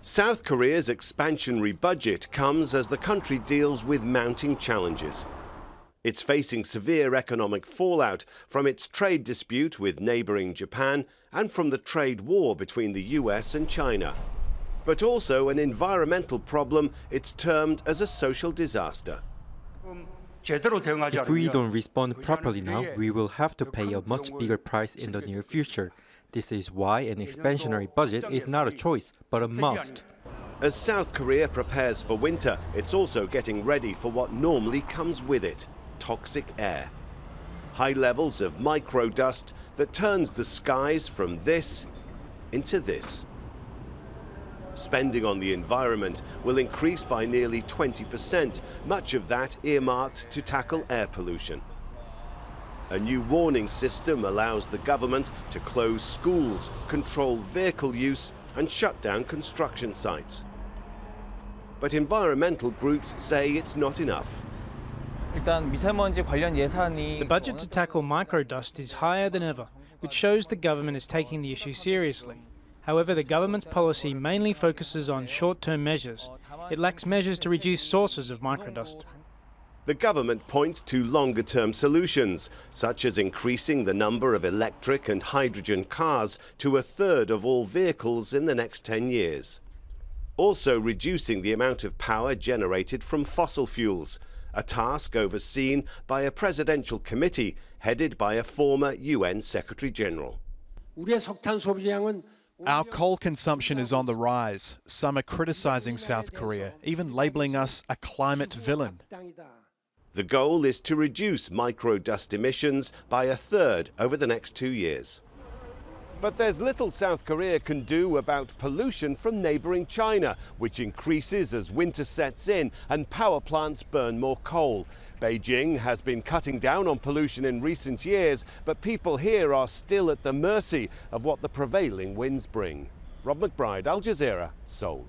South Korea's expansionary budget comes as the country deals with mounting challenges. It's facing severe economic fallout from its trade dispute with neighbouring Japan and from the trade war between the US and China. But also an environmental problem it's termed as a social disaster. If we don't respond properly now, we will have to pay a much bigger price in the near future. This is why an expansionary budget is not a choice, but a must. As South Korea prepares for winter, it's also getting ready for what normally comes with it: toxic air. High levels of microdust that turns the skies from this into this. Spending on the environment will increase by nearly 20%, much of that earmarked to tackle air pollution. A new warning system allows the government to close schools, control vehicle use and shut down construction sites. But environmental groups say it's not enough. The budget to tackle microdust is higher than ever, which shows the government is taking the issue seriously. However, the government's policy mainly focuses on short-term measures. It lacks measures to reduce sources of microdust. The government points to longer-term solutions, such as increasing the number of electric and hydrogen cars to 1/3 of all vehicles in the next 10 years. Also reducing the amount of power generated from fossil fuels, a task overseen by a presidential committee headed by a former UN Secretary-General. Our coal consumption is on the rise. Some are criticizing South Korea, even labeling us a climate villain. The goal is to reduce microdust emissions by 1/3 over the next 2 years. But there's little South Korea can do about pollution from neighbouring China, which increases as winter sets in and power plants burn more coal. Beijing has been cutting down on pollution in recent years, but people here are still at the mercy of what the prevailing winds bring. Rob McBride, Al Jazeera, Seoul.